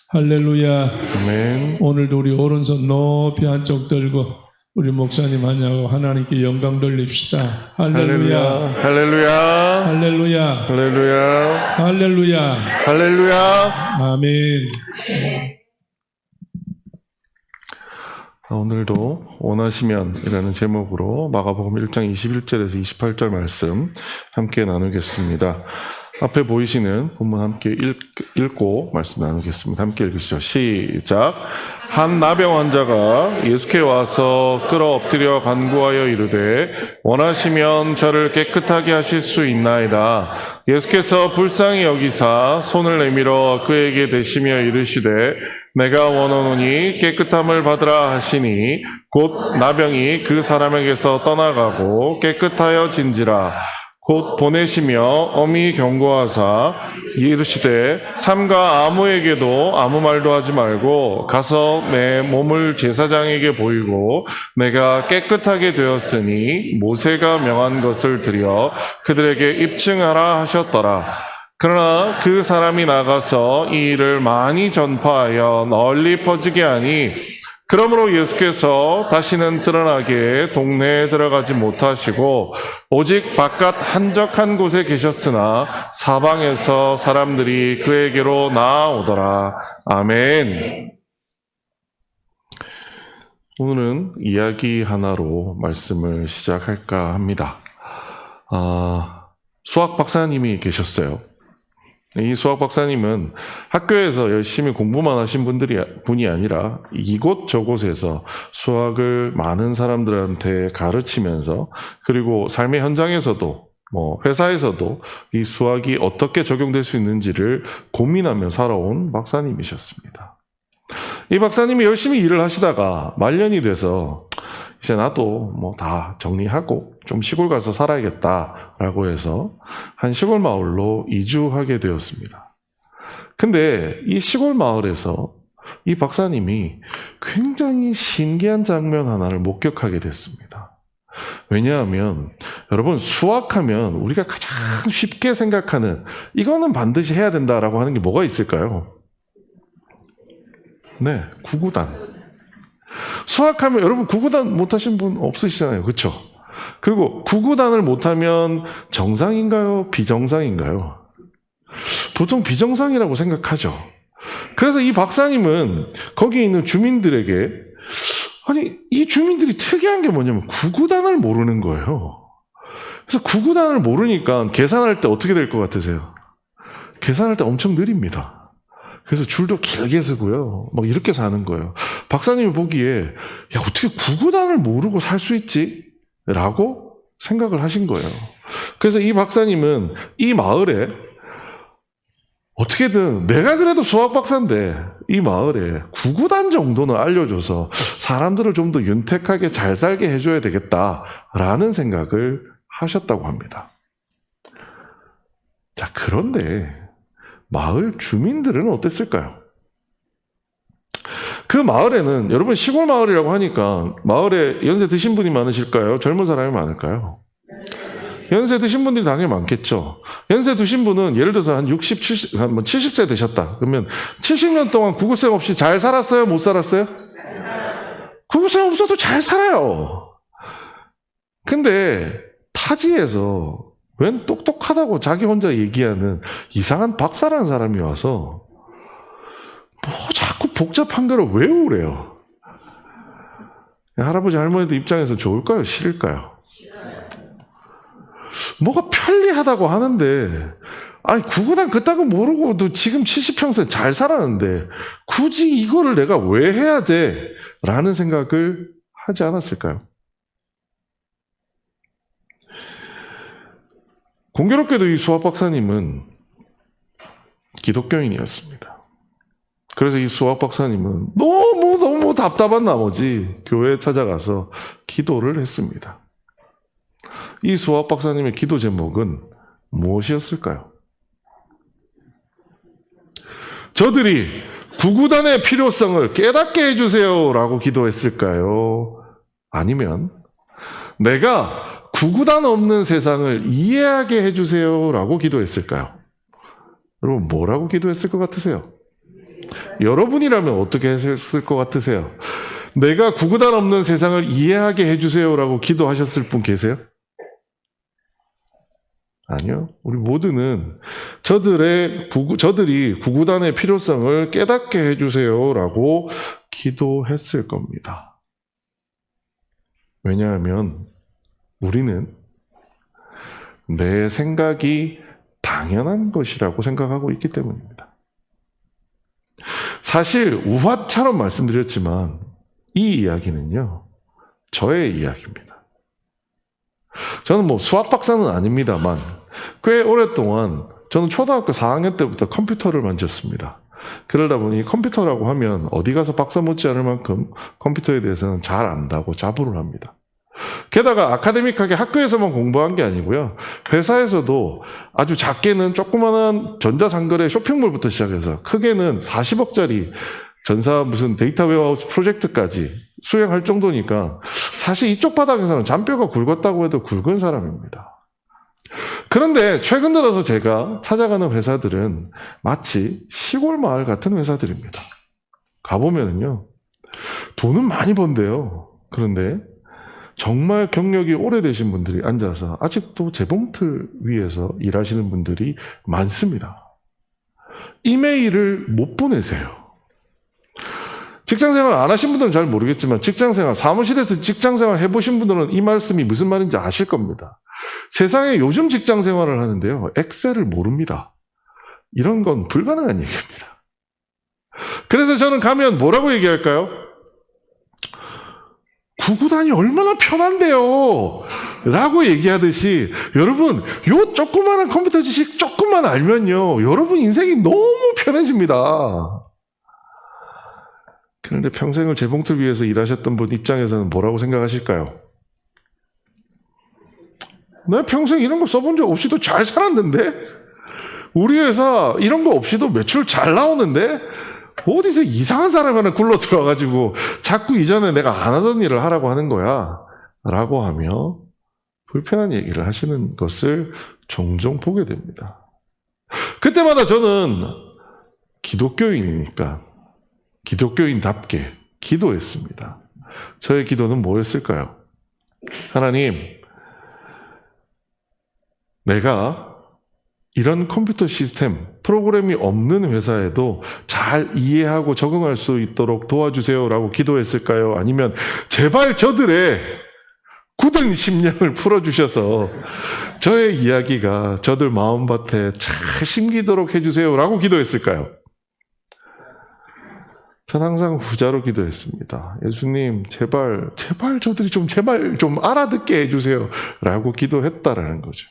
할렐루야. 아멘. 오늘도 우리 오른손 높이 한쪽 들고 우리 목사님 하냐고 하나님께 영광 돌립시다. 할렐루야. 할렐루야. 할렐루야. 할렐루야. 할렐루야. 할렐루야. 아멘. 오늘도 원하시면이라는 제목으로 마가복음 1장 21절에서 28절 말씀 함께 나누겠습니다. 앞에 보이시는 본문 함께 읽고 말씀 나누겠습니다. 함께 읽으시죠. 시작. 한 나병 환자가 예수께 와서 끌어 엎드려 간구하여 이르되 원하시면 저를 깨끗하게 하실 수 있나이다. 예수께서 불쌍히 여기사 손을 내밀어 그에게 대시며 이르시되 내가 원하노니 깨끗함을 받으라 하시니 곧 나병이 그 사람에게서 떠나가고 깨끗하여진지라. 곧 보내시며 엄히 경고하사 이르시되 삼가 아무에게도 아무 말도 하지 말고 가서 내 몸을 제사장에게 보이고 내가 깨끗하게 되었으니 모세가 명한 것을 드려 그들에게 입증하라 하셨더라. 그러나 그 사람이 나가서 이 일을 많이 전파하여 널리 퍼지게 하니 그러므로 예수께서 다시는 드러나게 동네에 들어가지 못하시고 오직 바깥 한적한 곳에 계셨으나 사방에서 사람들이 그에게로 나아오더라. 아멘. 오늘은 이야기 하나로 말씀을 시작할까 합니다. 수학 박사님이 계셨어요. 이 수학 박사님은 학교에서 열심히 공부만 하신 분이 아니라 이곳 저곳에서 수학을 많은 사람들한테 가르치면서 그리고 삶의 현장에서도 회사에서도 이 수학이 어떻게 적용될 수 있는지를 고민하며 살아온 박사님이셨습니다. 이 박사님이 열심히 일을 하시다가 말년이 돼서 이제 나도 다 정리하고 좀 시골 가서 살아야겠다라고 해서 한 시골 마을로 이주하게 되었습니다. 근데 이 시골 마을에서 이 박사님이 굉장히 신기한 장면 하나를 목격하게 됐습니다. 왜냐하면 여러분 수학하면 우리가 가장 쉽게 생각하는 이거는 반드시 해야 된다라고 하는 게 뭐가 있을까요? 네, 구구단. 수학하면 여러분 구구단 못하신 분 없으시잖아요. 그렇죠? 그리고 구구단을 못하면 정상인가요? 비정상인가요? 보통 비정상이라고 생각하죠. 그래서 이 박사님은 거기 있는 주민들에게 아니 이 주민들이 특이한 게 뭐냐면 구구단을 모르는 거예요. 그래서 구구단을 모르니까 계산할 때 어떻게 될 것 같으세요? 계산할 때 엄청 느립니다. 그래서 줄도 길게 서고요. 막 이렇게 사는 거예요. 박사님이 보기에 야 어떻게 구구단을 모르고 살 수 있지? 라고 생각을 하신 거예요. 그래서 이 박사님은 이 마을에 어떻게든 내가 그래도 수학 박사인데 이 마을에 구구단 정도는 알려줘서 사람들을 좀 더 윤택하게 잘 살게 해줘야 되겠다라는 생각을 하셨다고 합니다. 자, 그런데 마을 주민들은 어땠을까요? 그 마을에는 여러분 시골 마을이라고 하니까 마을에 연세 드신 분이 많으실까요? 젊은 사람이 많을까요? 연세 드신 분들이 당연히 많겠죠. 연세 드신 분은 예를 들어서 한 60, 70, 한 70세 되셨다. 그러면 70년 동안 구구세 없이 잘 살았어요? 못 살았어요? 구구세 없어도 잘 살아요. 근데 타지에서 웬 똑똑하다고 자기 혼자 얘기하는 이상한 박사라는 사람이 와서 자꾸 복잡한 거를 외우래요. 할아버지 할머니들 입장에서 좋을까요? 싫을까요? 뭐가 편리하다고 하는데 아니 구구단 그딴 거 모르고도 지금 70평생 잘 살았는데 굳이 이거를 내가 왜 해야 돼? 라는 생각을 하지 않았을까요? 공교롭게도 이 수학 박사님은 기독교인이었습니다. 그래서 이 수학 박사님은 너무 답답한 나머지 교회에 찾아가서 기도를 했습니다. 이 수학 박사님의 기도 제목은 무엇이었을까요? 저들이 구구단의 필요성을 깨닫게 해주세요 라고 기도했을까요? 아니면 내가 구구단 없는 세상을 이해하게 해주세요 라고 기도했을까요? 여러분 뭐라고 기도했을 것 같으세요? 여러분이라면 어떻게 했을 것 같으세요? 내가 구구단 없는 세상을 이해하게 해주세요라고 기도하셨을 분 계세요? 아니요. 우리 모두는 저들이 구구단의 필요성을 깨닫게 해주세요라고 기도했을 겁니다. 왜냐하면 우리는 내 생각이 당연한 것이라고 생각하고 있기 때문입니다. 사실 우화처럼 말씀드렸지만 이 이야기는요, 저의 이야기입니다. 저는 뭐 수학 박사는 아닙니다만 꽤 오랫동안 저는 초등학교 4학년 때부터 컴퓨터를 만졌습니다. 그러다 보니 컴퓨터라고 하면 어디 가서 박사 못지 않을 만큼 컴퓨터에 대해서는 잘 안다고 자부를 합니다. 게다가 아카데믹하게 학교에서만 공부한 게 아니고요. 회사에서도 아주 작게는 조그마한 전자상거래 쇼핑몰부터 시작해서 크게는 40억짜리 전사 무슨 데이터 웨어하우스 프로젝트까지 수행할 정도니까 사실 이쪽 바닥에서는 잔뼈가 굵었다고 해도 굵은 사람입니다. 그런데 최근 들어서 제가 찾아가는 회사들은 마치 시골 마을 같은 회사들입니다. 가보면은요, 돈은 많이 번대요. 그런데 정말 경력이 오래되신 분들이 앉아서 아직도 재봉틀 위에서 일하시는 분들이 많습니다. 이메일을 못 보내세요. 직장생활 안 하신 분들은 잘 모르겠지만 직장생활, 사무실에서 직장생활 해보신 분들은 이 말씀이 무슨 말인지 아실 겁니다. 세상에 요즘 직장생활을 하는데요, 엑셀을 모릅니다. 이런 건 불가능한 얘기입니다. 그래서 저는 가면 뭐라고 얘기할까요? 구구단이 얼마나 편한데요 라고 얘기하듯이 여러분, 요 조그마한 컴퓨터 지식 조금만 알면요, 여러분 인생이 너무 편해집니다. 그런데 평생을 재봉틀 위에서 일하셨던 분 입장에서는 뭐라고 생각하실까요? 나 평생 이런 거 써본 적 없이도 잘 살았는데? 우리 회사 이런 거 없이도 매출 잘 나오는데? 어디서 이상한 사람 하나 굴러 들어와가지고 자꾸 이전에 내가 안 하던 일을 하라고 하는 거야 라고 하며 불편한 얘기를 하시는 것을 종종 보게 됩니다. 그때마다 저는 기독교인이니까 기독교인답게 기도했습니다. 저의 기도는 뭐였을까요? 하나님, 내가 이런 컴퓨터 시스템, 프로그램이 없는 회사에도 잘 이해하고 적응할 수 있도록 도와주세요라고 기도했을까요? 아니면 제발 저들의 굳은 심령을 풀어주셔서 저의 이야기가 저들 마음밭에 잘 심기도록 해주세요라고 기도했을까요? 전 항상 후자로 기도했습니다. 예수님, 제발 저들이 제발 좀 알아듣게 해주세요 라고 기도했다라는 거죠.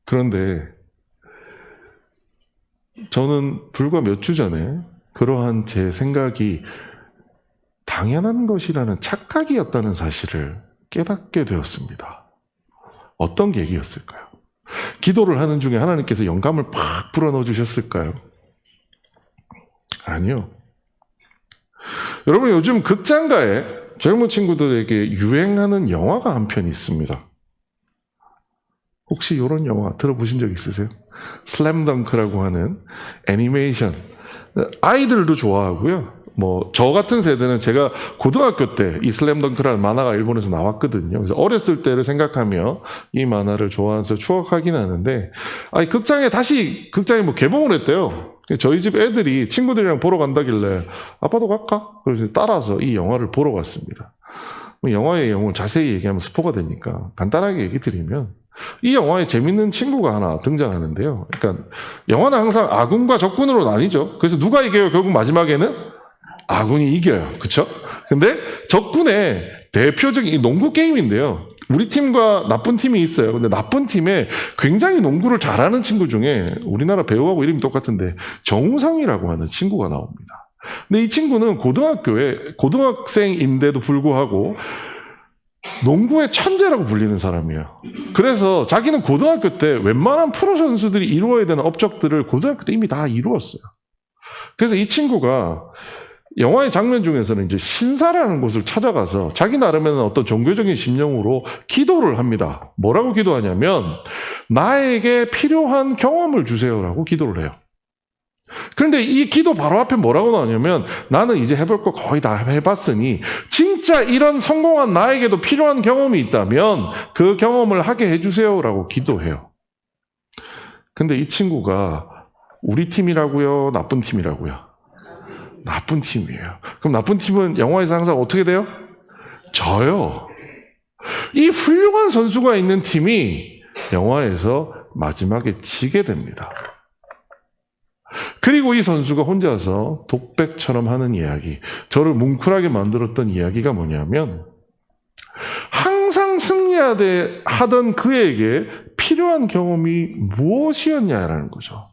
그런데 저는 불과 몇 주 전에 그러한 제 생각이 당연한 것이라는 착각이었다는 사실을 깨닫게 되었습니다. 어떤 계기였을까요? 기도를 하는 중에 하나님께서 영감을 팍 불어넣어 주셨을까요? 아니요. 여러분, 요즘 극장가에 젊은 친구들에게 유행하는 영화가 한 편 있습니다. 혹시 이런 영화 들어보신 적 있으세요? 슬램덩크라고 하는 애니메이션. 아이들도 좋아하고요. 저 같은 세대는 제가 고등학교 때 이 슬램덩크라는 만화가 일본에서 나왔거든요. 그래서 어렸을 때를 생각하며 이 만화를 좋아해서 추억하긴 하는데, 극장에 개봉을 했대요. 저희 집 애들이 친구들이랑 보러 간다길래 아빠도 갈까? 그래서 따라서 이 영화를 보러 갔습니다. 영화의 내용을 자세히 얘기하면 스포가 되니까 간단하게 얘기 드리면, 이 영화에 재밌는 친구가 하나 등장하는데요. 그러니까 영화는 항상 아군과 적군으로 나뉘죠. 그래서 누가 이겨요? 결국 마지막에는 아군이 이겨요. 그렇죠? 근데 적군의 대표적인 이 농구 게임인데요. 우리 팀과 나쁜 팀이 있어요. 근데 나쁜 팀에 굉장히 농구를 잘하는 친구 중에 우리나라 배우하고 이름이 똑같은데 정우성이라고 하는 친구가 나옵니다. 근데 이 친구는 고등학생인데도 불구하고 농구의 천재라고 불리는 사람이에요. 그래서 자기는 고등학교 때 웬만한 프로 선수들이 이루어야 되는 업적들을 고등학교 때 이미 다 이루었어요. 그래서 이 친구가 영화의 장면 중에서는 이제 신사라는 곳을 찾아가서 자기 나름에는 어떤 종교적인 심령으로 기도를 합니다. 뭐라고 기도하냐면 나에게 필요한 경험을 주세요라고 기도를 해요. 그런데 이 기도 바로 앞에 뭐라고 나오냐면 나는 이제 해볼 거 거의 다 해봤으니 진짜 이런 성공한 나에게도 필요한 경험이 있다면 그 경험을 하게 해주세요라고 기도해요. 근데 이 친구가 우리 팀이라고요? 나쁜 팀이라고요? 나쁜 팀이에요. 그럼 나쁜 팀은 영화에서 항상 어떻게 돼요? 져요. 이 훌륭한 선수가 있는 팀이 영화에서 마지막에 지게 됩니다. 그리고 이 선수가 혼자서 독백처럼 하는 이야기, 저를 뭉클하게 만들었던 이야기가 뭐냐면 항상 승리하던 그에게 필요한 경험이 무엇이었냐라는 거죠.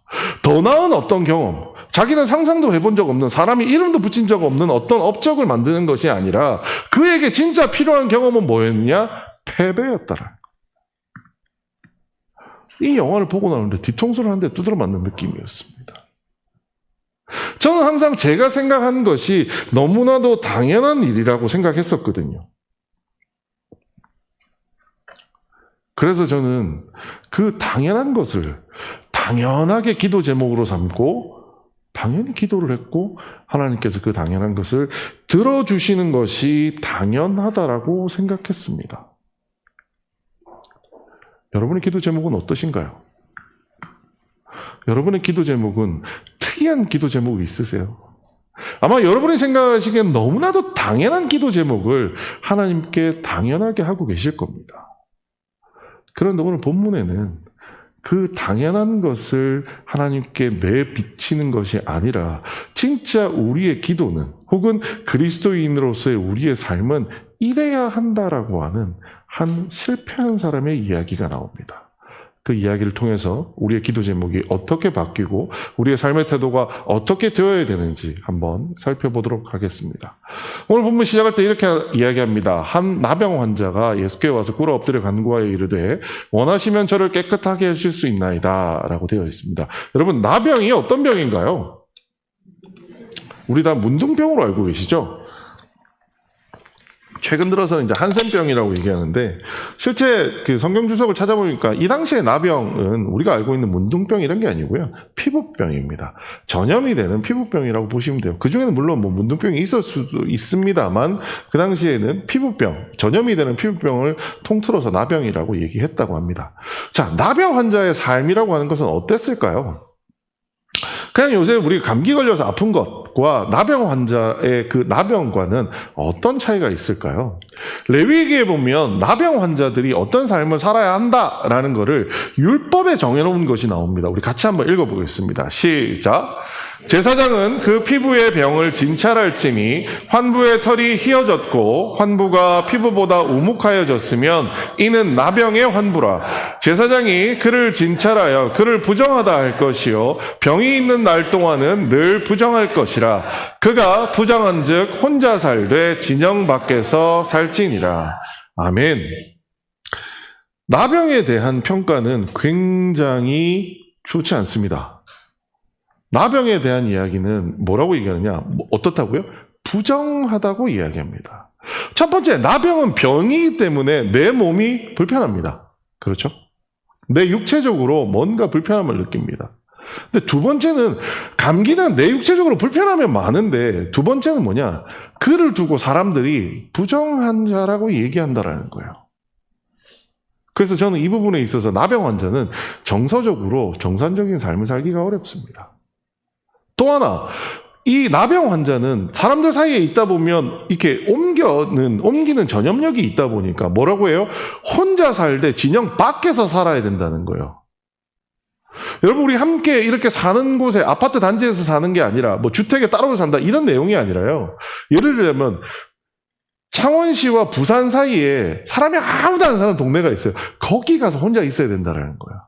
더 나은 어떤 경험, 자기는 상상도 해본 적 없는, 사람이 이름도 붙인 적 없는 어떤 업적을 만드는 것이 아니라 그에게 진짜 필요한 경험은 뭐였느냐? 패배였다라는 거예요. 이 영화를 보고 나오는데 뒤통수를 한 대 두드려 맞는 느낌이었습니다. 저는 항상 제가 생각한 것이 너무나도 당연한 일이라고 생각했었거든요. 그래서 저는 그 당연한 것을 당연하게 기도 제목으로 삼고 당연히 기도를 했고 하나님께서 그 당연한 것을 들어주시는 것이 당연하다라고 생각했습니다. 여러분의 기도 제목은 어떠신가요? 여러분의 기도 제목은 특이한 기도 제목이 있으세요? 아마 여러분이 생각하시기엔 너무나도 당연한 기도 제목을 하나님께 당연하게 하고 계실 겁니다. 그런데 오늘 본문에는 그 당연한 것을 하나님께 내비치는 것이 아니라 진짜 우리의 기도는 혹은 그리스도인으로서의 우리의 삶은 이래야 한다라고 하는 한 실패한 사람의 이야기가 나옵니다. 그 이야기를 통해서 우리의 기도 제목이 어떻게 바뀌고 우리의 삶의 태도가 어떻게 되어야 되는지 한번 살펴보도록 하겠습니다. 오늘 본문 시작할 때 이렇게 이야기합니다. 한 나병 환자가 예수께 와서 꿇어 엎드려 간구하여 이르되 원하시면 저를 깨끗하게 하실 수 있나이다 라고 되어 있습니다. 여러분, 나병이 어떤 병인가요? 우리 다 문둥병으로 알고 계시죠? 최근 들어서는 이제 한센병이라고 얘기하는데 실제 그 성경 주석을 찾아보니까 이 당시의 나병은 우리가 알고 있는 문둥병 이런 게 아니고요. 피부병입니다. 전염이 되는 피부병이라고 보시면 돼요. 그중에는 물론 뭐 문둥병이 있을 수도 있습니다만 그 당시에는 피부병, 전염이 되는 피부병을 통틀어서 나병이라고 얘기했다고 합니다. 자, 나병 환자의 삶이라고 하는 것은 어땠을까요? 그냥 요새 우리 감기 걸려서 아픈 것과 나병 환자의 그 나병과는 어떤 차이가 있을까요? 레위기에 보면 나병 환자들이 어떤 삶을 살아야 한다라는 것을 율법에 정해놓은 것이 나옵니다. 우리 같이 한번 읽어보겠습니다. 시작! 제사장은 그 피부의 병을 진찰할지니 환부의 털이 휘어졌고 환부가 피부보다 우묵하여졌으면 이는 나병의 환부라. 제사장이 그를 진찰하여 그를 부정하다 할 것이요 병이 있는 날 동안은 늘 부정할 것이라. 그가 부정한 즉 혼자 살되 진영 밖에서 살지니라. 아멘. 나병에 대한 평가는 굉장히 좋지 않습니다. 나병에 대한 이야기는 뭐라고 얘기하느냐? 어떻다고요? 부정하다고 이야기합니다. 첫 번째, 나병은 병이기 때문에 내 몸이 불편합니다. 그렇죠? 내 육체적으로 뭔가 불편함을 느낍니다. 근데 두 번째는 감기는 내 육체적으로 불편함이 많은데 두 번째는 뭐냐? 그를 두고 사람들이 부정한 자라고 얘기한다라는 거예요. 그래서 저는 이 부분에 있어서 나병 환자는 정서적으로 정상적인 삶을 살기가 어렵습니다. 또 하나, 이 나병 환자는 사람들 사이에 있다 보면 이렇게 옮기는 전염력이 있다 보니까 뭐라고 해요? 혼자 살되 진영 밖에서 살아야 된다는 거예요. 여러분, 우리 함께 이렇게 사는 곳에 아파트 단지에서 사는 게 아니라 뭐 주택에 따로 산다 이런 내용이 아니라요. 예를 들면 창원시와 부산 사이에 사람이 아무도 안 사는 동네가 있어요. 거기 가서 혼자 있어야 된다는 거예요.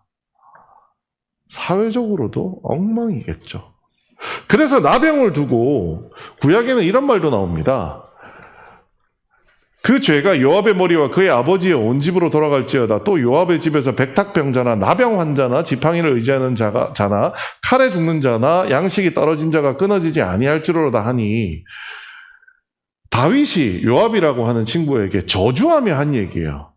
사회적으로도 엉망이겠죠. 그래서 나병을 두고 구약에는 이런 말도 나옵니다. 그 죄가 요압의 머리와 그의 아버지의 온 집으로 돌아갈지어다. 또 요압의 집에서 백탁병자나 나병 환자나 지팡이를 의지하는 자나 칼에 죽는 자나 양식이 떨어진 자가 끊어지지 아니할지로다 하니, 다윗이 요압이라고 하는 친구에게 저주하며 한 얘기예요.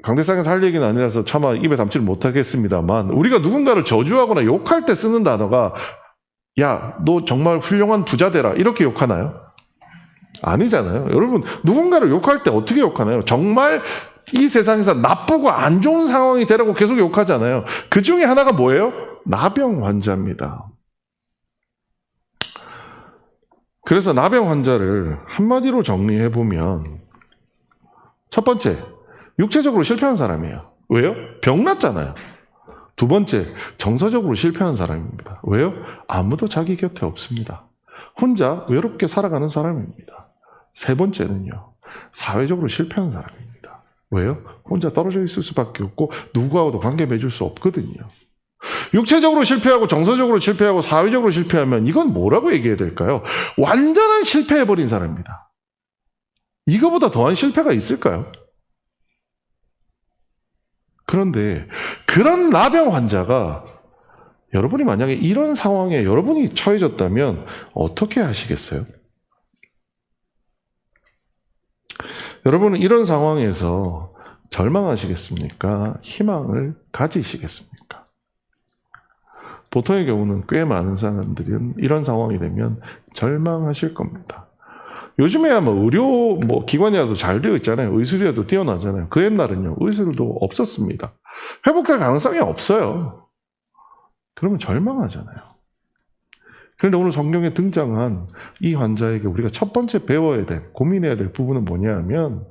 강대상에서 할 얘기는 아니라서 차마 입에 담지를 못하겠습니다만, 우리가 누군가를 저주하거나 욕할 때 쓰는 단어가 야, 너 정말 훌륭한 부자 되라 이렇게 욕하나요? 아니잖아요. 여러분, 누군가를 욕할 때 어떻게 욕하나요? 정말 이 세상에서 나쁘고 안 좋은 상황이 되라고 계속 욕하잖아요. 그 중에 하나가 뭐예요? 나병 환자입니다. 그래서 나병 환자를 한마디로 정리해보면, 첫 번째, 육체적으로 실패한 사람이에요. 왜요? 병났잖아요. 두 번째, 정서적으로 실패한 사람입니다. 왜요? 아무도 자기 곁에 없습니다. 혼자 외롭게 살아가는 사람입니다. 세 번째는요, 사회적으로 실패한 사람입니다. 왜요? 혼자 떨어져 있을 수밖에 없고 누구하고도 관계 맺을 수 없거든요. 육체적으로 실패하고 정서적으로 실패하고 사회적으로 실패하면 이건 뭐라고 얘기해야 될까요? 완전한 실패해버린 사람입니다. 이거보다 더한 실패가 있을까요? 그런데 그런 나병 환자가 여러분이 만약에 이런 상황에 여러분이 처해졌다면 어떻게 하시겠어요? 여러분은 이런 상황에서 절망하시겠습니까? 희망을 가지시겠습니까? 보통의 경우는 꽤 많은 사람들은 이런 상황이 되면 절망하실 겁니다. 요즘에야 의료 기관이라도 잘 되어 있잖아요. 의술이라도 뛰어나잖아요. 그 옛날은요, 의술도 없었습니다. 회복될 가능성이 없어요. 그러면 절망하잖아요. 그런데 오늘 성경에 등장한 이 환자에게 우리가 첫 번째 배워야 될, 고민해야 될 부분은 뭐냐 하면,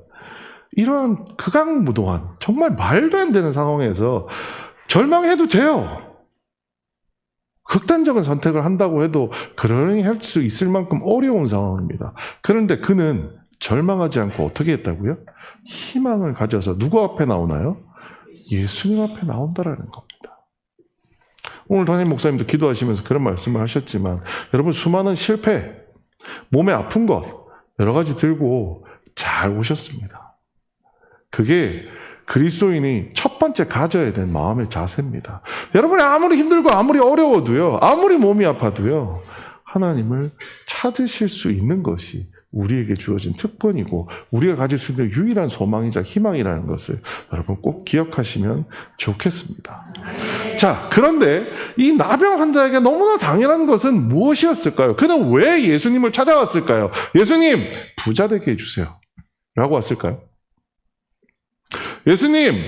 이러한 극악무도한, 정말 말도 안 되는 상황에서 절망해도 돼요. 극단적인 선택을 한다고 해도 그러니 할 수 있을 만큼 어려운 상황입니다. 그런데 그는 절망하지 않고 어떻게 했다고요? 희망을 가져서 누구 앞에 나오나요? 예수님 앞에 나온다라는 겁니다. 오늘 담임 목사님도 기도하시면서 그런 말씀을 하셨지만, 여러분, 수많은 실패, 몸에 아픈 것 여러 가지 들고 잘 오셨습니다. 그게 그리스도인이 첫 번째 가져야 될 마음의 자세입니다. 여러분이 아무리 힘들고 아무리 어려워도요, 아무리 몸이 아파도요, 하나님을 찾으실 수 있는 것이 우리에게 주어진 특권이고 우리가 가질 수 있는 유일한 소망이자 희망이라는 것을 여러분 꼭 기억하시면 좋겠습니다. 자, 그런데 이 나병 환자에게 너무나 당연한 것은 무엇이었을까요? 그는 왜 예수님을 찾아왔을까요? 예수님, 부자 되게 해주세요 라고 왔을까요? 예수님,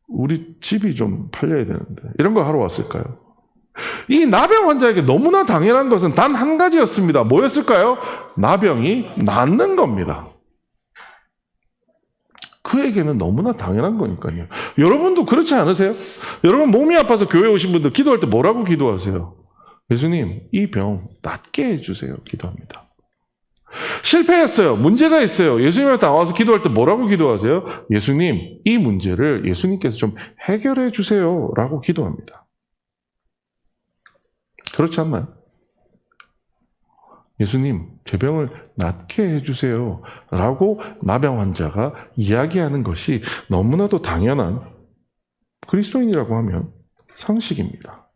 우리 집이 좀 팔려야 되는데, 이런 거 하러 왔을까요? 이 나병 환자에게 너무나 당연한 것은 단 한 가지였습니다. 뭐였을까요? 나병이 낫는 겁니다. 그에게는 너무나 당연한 거니까요. 여러분도 그렇지 않으세요? 여러분 몸이 아파서 교회 오신 분들 기도할 때 뭐라고 기도하세요? 예수님, 이 병 낫게 해주세요. 기도합니다. 실패했어요. 문제가 있어요. 예수님한테 나와서 기도할 때 뭐라고 기도하세요? 예수님, 이 문제를 예수님께서 좀 해결해 주세요. 라고 기도합니다. 그렇지 않나요? 예수님, 제 병을 낫게 해주세요. 라고 나병 환자가 이야기하는 것이 너무나도 당연한, 그리스도인이라고 하면 상식입니다.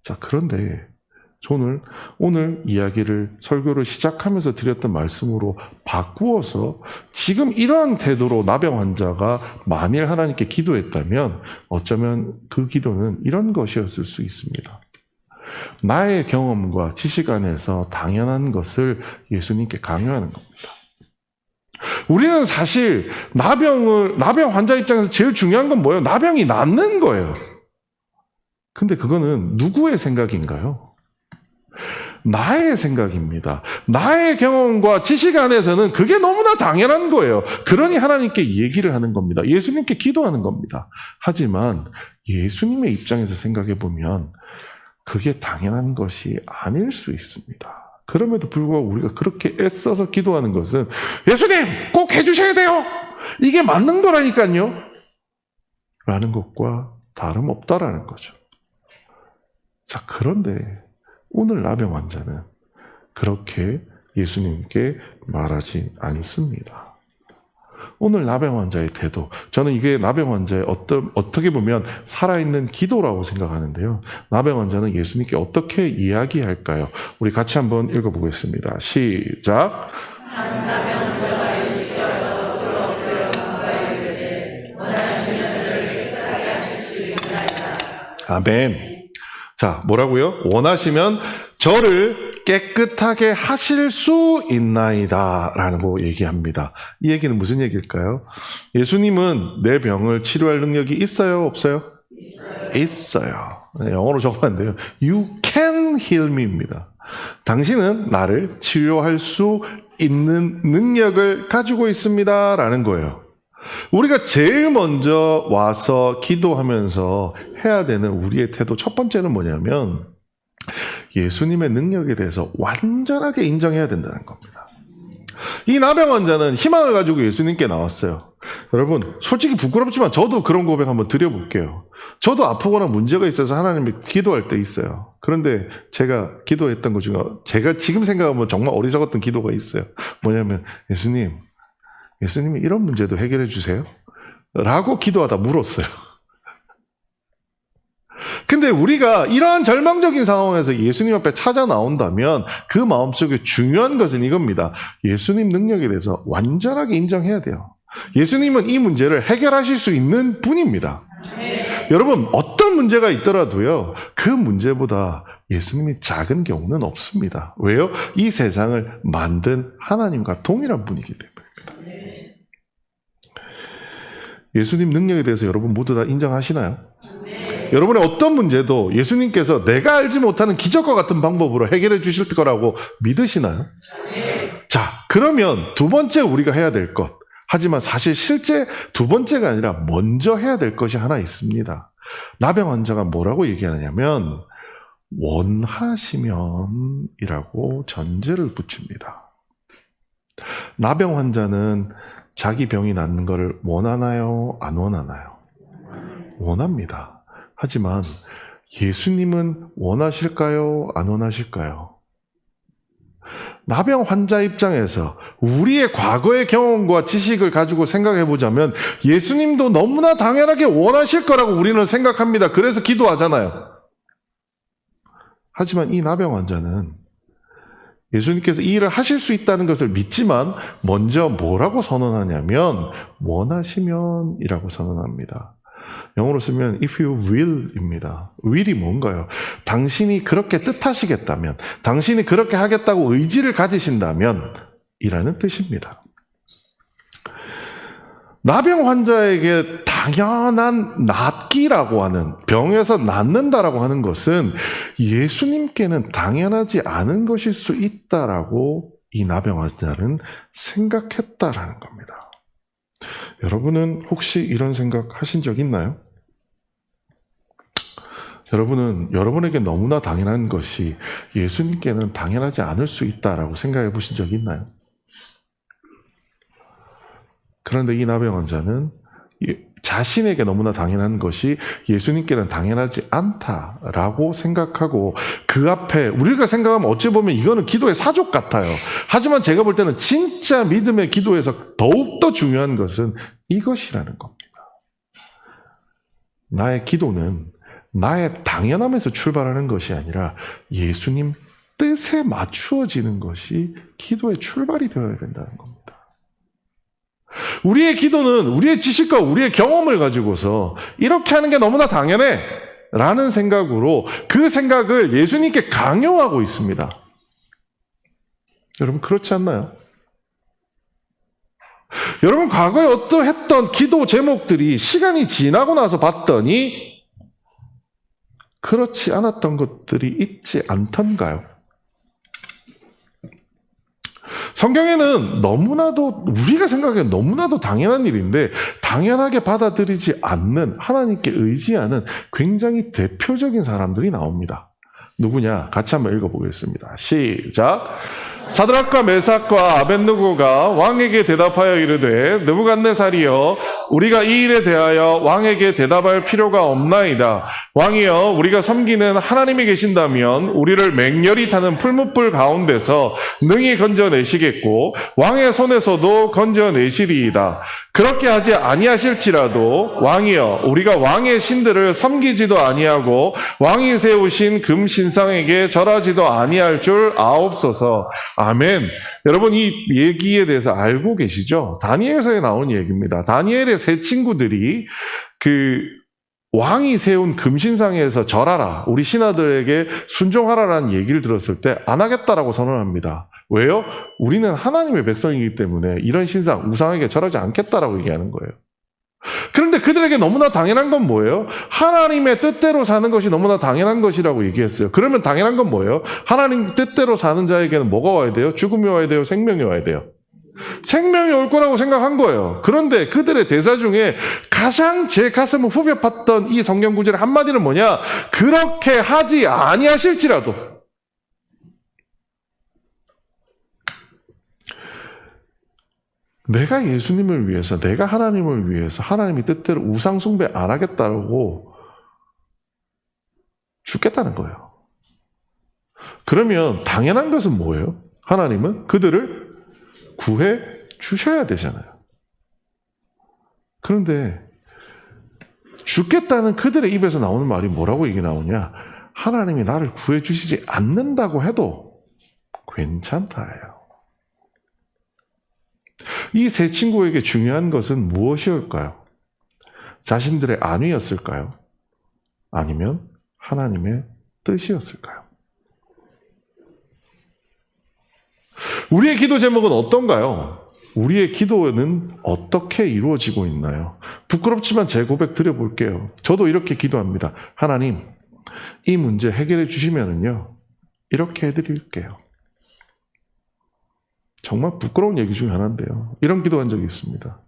자, 그런데 저는 오늘 이야기를, 설교를 시작하면서 드렸던 말씀으로 바꾸어서 지금 이러한 태도로 나병 환자가 만일 하나님께 기도했다면 어쩌면 그 기도는 이런 것이었을 수 있습니다. 나의 경험과 지식 안에서 당연한 것을 예수님께 강요하는 겁니다. 우리는 사실 나병 환자 입장에서 제일 중요한 건 뭐예요? 나병이 낫는 거예요. 근데 그거는 누구의 생각인가요? 나의 생각입니다. 나의 경험과 지식 안에서는 그게 너무나 당연한 거예요. 그러니 하나님께 얘기를 하는 겁니다. 예수님께 기도하는 겁니다. 하지만 예수님의 입장에서 생각해 보면 그게 당연한 것이 아닐 수 있습니다. 그럼에도 불구하고 우리가 그렇게 애써서 기도하는 것은 예수님 꼭 해주셔야 돼요. 이게 맞는 거라니까요. 라는 것과 다름없다라는 거죠. 자, 그런데 오늘 나병 환자는 그렇게 예수님께 말하지 않습니다. 오늘 나병 환자의 태도, 저는 이게 나병 환자의 어떻게 보면 살아있는 기도라고 생각하는데요. 나병 환자는 예수님께 어떻게 이야기할까요? 우리 같이 한번 읽어보겠습니다. 시작. 나병 환자가 예수께서 아멘. 자, 뭐라고요? 원하시면 저를 깨끗하게 하실 수 있나이다 라고 얘기합니다. 이 얘기는 무슨 얘기일까요? 예수님은 내 병을 치료할 능력이 있어요? 없어요? 있어요. 영어로 적으면 안 돼요. You can heal me입니다. 당신은 나를 치료할 수 있는 능력을 가지고 있습니다 라는 거예요. 우리가 제일 먼저 와서 기도하면서 해야 되는 우리의 태도 첫 번째는 뭐냐면 예수님의 능력에 대해서 완전하게 인정해야 된다는 겁니다. 이 나병 환자는 희망을 가지고 예수님께 나왔어요. 여러분 솔직히 부끄럽지만 저도 그런 고백 한번 드려볼게요. 저도 아프거나 문제가 있어서 하나님께 기도할 때 있어요. 그런데 제가 기도했던 것 중에 제가 지금 생각하면 정말 어리석었던 기도가 있어요. 뭐냐면 예수님이 이런 문제도 해결해 주세요 라고 기도하다 물었어요. 근데 우리가 이러한 절망적인 상황에서 예수님 앞에 찾아 나온다면 그 마음속에 중요한 것은 이겁니다. 예수님 능력에 대해서 완전하게 인정해야 돼요. 예수님은 이 문제를 해결하실 수 있는 분입니다. 여러분 어떤 문제가 있더라도요 그 문제보다 예수님이 작은 경우는 없습니다. 왜요? 이 세상을 만든 하나님과 동일한 분이기 때문입니다. 예수님 능력에 대해서 여러분 모두 다 인정하시나요? 여러분의 어떤 문제도 예수님께서 내가 알지 못하는 기적과 같은 방법으로 해결해 주실 거라고 믿으시나요? 자, 그러면 두 번째 우리가 해야 될 것. 하지만 사실 실제 두 번째가 아니라 먼저 해야 될 것이 하나 있습니다. 나병 환자가 뭐라고 얘기하냐면 원하시면이라고 전제를 붙입니다. 나병 환자는 자기 병이 낫는 것을 원하나요? 안 원하나요? 원합니다. 하지만 예수님은 원하실까요? 안 원하실까요? 나병 환자 입장에서 우리의 과거의 경험과 지식을 가지고 생각해 보자면 예수님도 너무나 당연하게 원하실 거라고 우리는 생각합니다. 그래서 기도하잖아요. 하지만 이 나병 환자는 예수님께서 이 일을 하실 수 있다는 것을 믿지만 먼저 뭐라고 선언하냐면 원하시면이라고 선언합니다. 영어로 쓰면 if you will입니다. will이 뭔가요? 당신이 그렇게 뜻하시겠다면, 당신이 그렇게 하겠다고 의지를 가지신다면 이라는 뜻입니다. 나병 환자에게 당연한 낫기라고 하는, 병에서 낫는다라고 하는 것은 예수님께는 당연하지 않은 것일 수 있다라고 이 나병 환자는 생각했다라는 겁니다. 여러분은 혹시 이런 생각 하신 적 있나요? 여러분은 여러분에게 너무나 당연한 것이 예수님께는 당연하지 않을 수 있다라고 생각해 보신 적 있나요? 그런데 이 나병 환자는 자신에게 너무나 당연한 것이 예수님께는 당연하지 않다라고 생각하고 그 앞에 우리가 생각하면 어찌 보면 이거는 기도의 사족 같아요. 하지만 제가 볼 때는 진짜 믿음의 기도에서 더욱더 중요한 것은 이것이라는 겁니다. 나의 기도는 나의 당연함에서 출발하는 것이 아니라 예수님 뜻에 맞추어지는 것이 기도의 출발이 되어야 된다는 겁니다. 우리의 기도는 우리의 지식과 우리의 경험을 가지고서 이렇게 하는 게 너무나 당연해 라는 생각으로 그 생각을 예수님께 강요하고 있습니다. 여러분 그렇지 않나요? 여러분 과거에 어떠했던 기도 제목들이 시간이 지나고 나서 봤더니 그렇지 않았던 것들이 있지 않던가요? 성경에는 너무나도 우리가 생각하기엔 너무나도 당연한 일인데 당연하게 받아들이지 않는 하나님께 의지하는 굉장히 대표적인 사람들이 나옵니다. 누구냐? 같이 한번 읽어보겠습니다. 시작! 사드락과 메삭과 아벳느고가 왕에게 대답하여 이르되 느부갓네살이여 우리가 이 일에 대하여 왕에게 대답할 필요가 없나이다. 왕이여 우리가 섬기는 하나님이 계신다면 우리를 맹렬히 타는 풀무불 가운데서 능히 건져내시겠고 왕의 손에서도 건져내시리이다. 그렇게 하지 아니하실지라도 왕이여 우리가 왕의 신들을 섬기지도 아니하고 왕이 세우신 금 신상에게 절하지도 아니할 줄 아옵소서. 아멘. 여러분 이 얘기에 대해서 알고 계시죠? 다니엘서에 나온 얘기입니다. 다니엘의 세 친구들이 왕이 세운 금신상에서 절하라, 우리 신하들에게 순종하라라는 얘기를 들었을 때 안 하겠다라고 선언합니다. 왜요? 우리는 하나님의 백성이기 때문에 이런 신상, 우상에게 절하지 않겠다라고 얘기하는 거예요. 그런데 그들에게 너무나 당연한 건 뭐예요? 하나님의 뜻대로 사는 것이 너무나 당연한 것이라고 얘기했어요. 그러면 당연한 건 뭐예요? 하나님 뜻대로 사는 자에게는 뭐가 와야 돼요? 죽음이 와야 돼요? 생명이 와야 돼요? 생명이 올 거라고 생각한 거예요. 그런데 그들의 대사 중에 가장 제 가슴을 후벼 팠던 이 성경 구절의 한마디는 뭐냐? 그렇게 하지 아니하실지라도. 내가 예수님을 위해서, 내가 하나님을 위해서 하나님의 뜻대로 우상 숭배 안 하겠다고 죽겠다는 거예요. 그러면 당연한 것은 뭐예요? 하나님은 그들을 구해 주셔야 되잖아요. 그런데 죽겠다는 그들의 입에서 나오는 말이 뭐라고 얘기 나오냐? 하나님이 나를 구해 주시지 않는다고 해도 괜찮다예요. 이 세 친구에게 중요한 것은 무엇이었을까요? 자신들의 안위였을까요? 아니면 하나님의 뜻이었을까요? 우리의 기도 제목은 어떤가요? 우리의 기도는 어떻게 이루어지고 있나요? 부끄럽지만 제 고백 드려볼게요. 저도 이렇게 기도합니다. 하나님, 이 문제 해결해 주시면은요, 이렇게 해드릴게요. 정말 부끄러운 얘기 중에 하나인데요. 이런 기도한 적이 있습니다.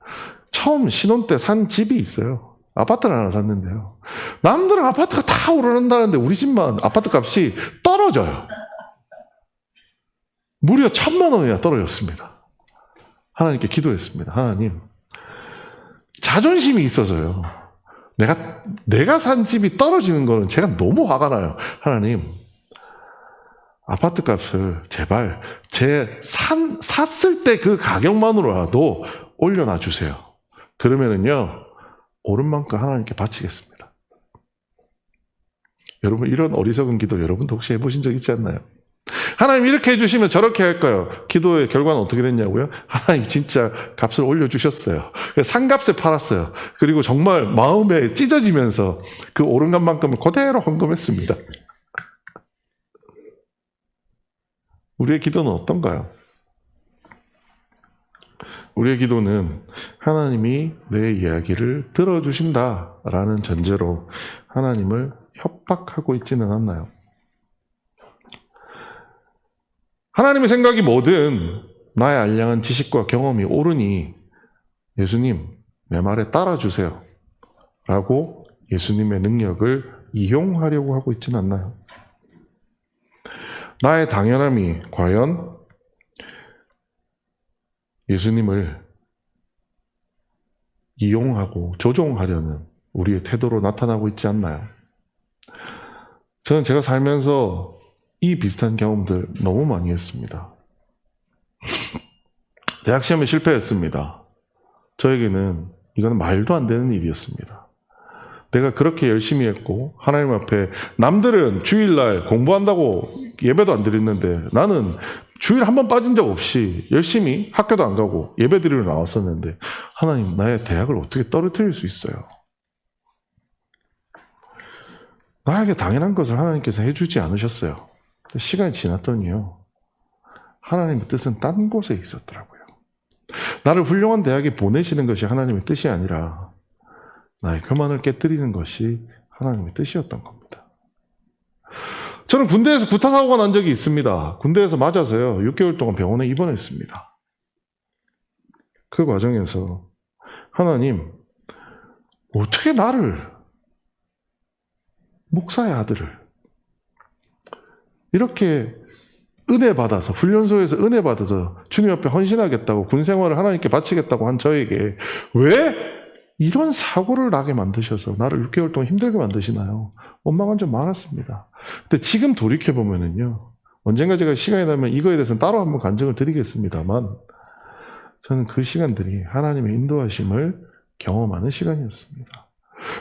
처음 신혼 때 산 집이 있어요. 아파트를 하나 샀는데요. 남들은 아파트가 다 오르는다는데 우리 집만 아파트 값이 떨어져요. 무려 1,000만 원이나 떨어졌습니다. 하나님께 기도했습니다. 하나님, 자존심이 있어서요. 내가 산 집이 떨어지는 거는 제가 너무 화가 나요. 하나님, 아파트 값을 제발 샀을 때 그 가격만으로라도 올려놔 주세요. 그러면은요, 오른 만큼 하나님께 바치겠습니다. 여러분, 이런 어리석은 기도 여러분도 혹시 해보신 적 있지 않나요? 하나님 이렇게 해주시면 저렇게 할까요? 기도의 결과는 어떻게 됐냐고요? 하나님 진짜 값을 올려주셨어요. 산값에 팔았어요. 그리고 정말 마음에 찢어지면서 그 오른 값만큼을 그대로 헌금했습니다. 우리의 기도는 어떤가요? 우리의 기도는 하나님이 내 이야기를 들어주신다라는 전제로 하나님을 협박하고 있지는 않나요? 하나님의 생각이 뭐든 나의 알량한 지식과 경험이 옳으니 예수님, 내 말에 따라주세요 라고 예수님의 능력을 이용하려고 하고 있지는 않나요? 나의 당연함이 과연 예수님을 이용하고 조종하려는 우리의 태도로 나타나고 있지 않나요? 저는 제가 살면서 이 비슷한 경험들 너무 많이 했습니다. 대학 시험에 실패했습니다. 저에게는 이건 말도 안 되는 일이었습니다. 내가 그렇게 열심히 했고 하나님 앞에 남들은 주일날 공부한다고 예배도 안 드렸는데 나는 주일 한 번 빠진 적 없이 열심히 학교도 안 가고 예배 드리러 나왔었는데 하나님, 나의 대학을 어떻게 떨어뜨릴 수 있어요? 나에게 당연한 것을 하나님께서 해주지 않으셨어요. 시간이 지났더니요, 하나님의 뜻은 딴 곳에 있었더라고요. 나를 훌륭한 대학에 보내시는 것이 하나님의 뜻이 아니라 나의 교만을 깨뜨리는 것이 하나님의 뜻이었던 겁니다. 저는 군대에서 구타 사고가 난 적이 있습니다. 군대에서 맞아서요, 6개월 동안 병원에 입원했습니다. 그 과정에서 하나님, 어떻게 나를, 목사의 아들을 이렇게 은혜 받아서, 훈련소에서 은혜 받아서 주님 앞에 헌신하겠다고, 군 생활을 하나님께 바치겠다고 한 저에게 왜 이런 사고를 나게 만드셔서 나를 6개월 동안 힘들게 만드시나요? 원망한 적 많았습니다. 근데 지금 돌이켜보면은요, 언젠가 제가 시간이 나면 이거에 대해서는 따로 한번 간증을 드리겠습니다만, 저는 그 시간들이 하나님의 인도하심을 경험하는 시간이었습니다.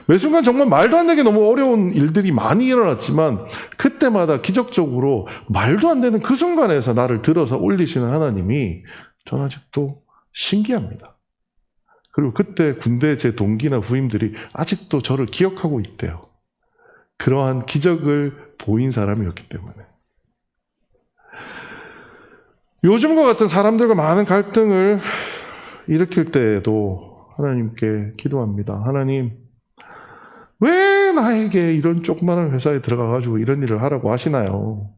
매 순간 정말 말도 안 되게 너무 어려운 일들이 많이 일어났지만 그때마다 기적적으로 말도 안 되는 그 순간에서 나를 들어서 올리시는 하나님이 전 아직도 신기합니다. 그리고 그때 군대 제 동기나 부임들이 아직도 저를 기억하고 있대요. 그러한 기적을 보인 사람이었기 때문에. 요즘과 같은 사람들과 많은 갈등을 일으킬 때에도 하나님께 기도합니다. 하나님, 왜 나에게 이런 조그마한 회사에 들어가가지고 이런 일을 하라고 하시나요?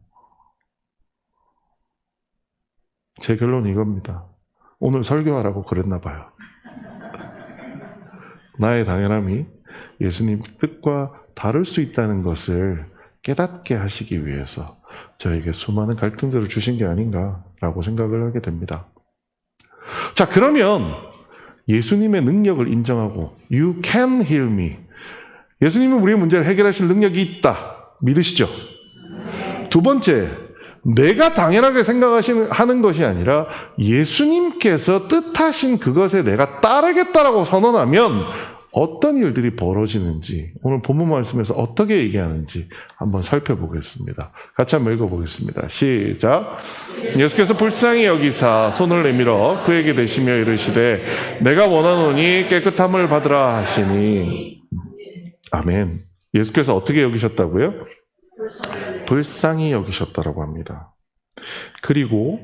제 결론은 이겁니다. 오늘 설교하라고 그랬나 봐요. 나의 당연함이 예수님 뜻과 다를 수 있다는 것을 깨닫게 하시기 위해서 저에게 수많은 갈등들을 주신 게 아닌가라고 생각을 하게 됩니다. 자, 그러면 예수님의 능력을 인정하고 You can heal me. 예수님은 우리의 문제를 해결하실 능력이 있다. 믿으시죠? 두 번째, 내가 당연하게 하는 것이 아니라 예수님께서 뜻하신 그것에 내가 따르겠다라고 선언하면 어떤 일들이 벌어지는지 오늘 본문 말씀에서 어떻게 얘기하는지 한번 살펴보겠습니다. 같이 한번 읽어보겠습니다. 시작. 예수께서 불쌍히 여기사 손을 내밀어 그에게 대시며 이르시되 내가 원하노니 깨끗함을 받으라 하시니 아멘. 예수께서 어떻게 여기셨다고요? 불쌍히 여기셨다라고 합니다. 그리고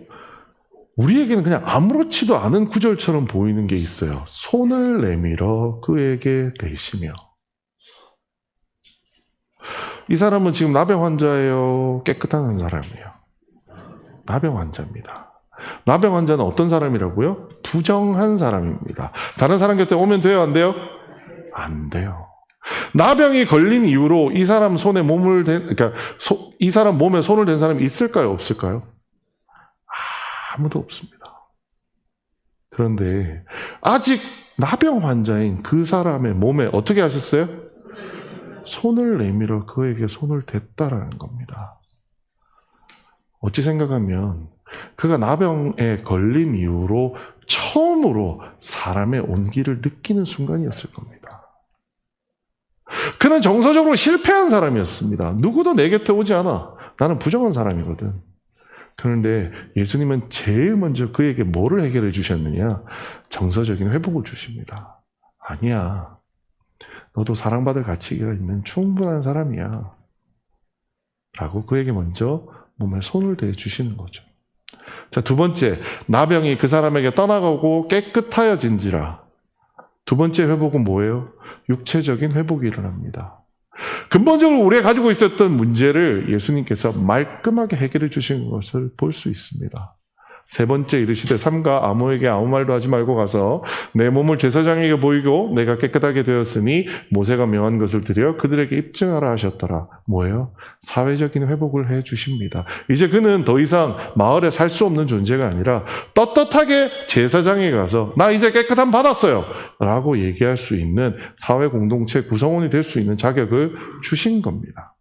우리에게는 그냥 아무렇지도 않은 구절처럼 보이는 게 있어요. 손을 내밀어 그에게 대시며. 이 사람은 지금 나병 환자예요? 깨끗한 사람이에요? 나병 환자입니다. 나병 환자는 어떤 사람이라고요? 부정한 사람입니다. 다른 사람 곁에 오면 돼요? 안 돼요? 안 돼요. 나병이 걸린 이후로 이 사람 손에 이 사람 몸에 손을 댄 사람이 있을까요? 없을까요? 아무도 없습니다. 그런데 아직 나병 환자인 그 사람의 몸에 어떻게 하셨어요? 손을 내밀어 그에게 손을 댔다라는 겁니다. 어찌 생각하면 그가 나병에 걸린 이후로 처음으로 사람의 온기를 느끼는 순간이었을 겁니다. 그는 정서적으로 실패한 사람이었습니다. 누구도 내 곁에 오지 않아. 나는 부정한 사람이거든. 그런데 예수님은 제일 먼저 그에게 뭐를 해결해 주셨느냐? 정서적인 회복을 주십니다. 아니야. 너도 사랑받을 가치가 있는 충분한 사람이야. 라고 그에게 먼저 몸에 손을 대 주시는 거죠. 자, 두 번째, 나병이 그 사람에게 떠나가고 깨끗하여진지라. 두 번째 회복은 뭐예요? 육체적인 회복이 일어납니다. 근본적으로 우리가 가지고 있었던 문제를 예수님께서 말끔하게 해결해 주신 것을 볼 수 있습니다. 세 번째 이르시되 삼가 아무에게 아무 말도 하지 말고 가서 내 몸을 제사장에게 보이고 내가 깨끗하게 되었으니 모세가 명한 것을 드려 그들에게 입증하라 하셨더라. 뭐예요? 사회적인 회복을 해 주십니다. 이제 그는 더 이상 마을에 살 수 없는 존재가 아니라 떳떳하게 제사장에 가서 나 이제 깨끗함 받았어요 라고 얘기할 수 있는 사회 공동체 구성원이 될 수 있는 자격을 주신 겁니다.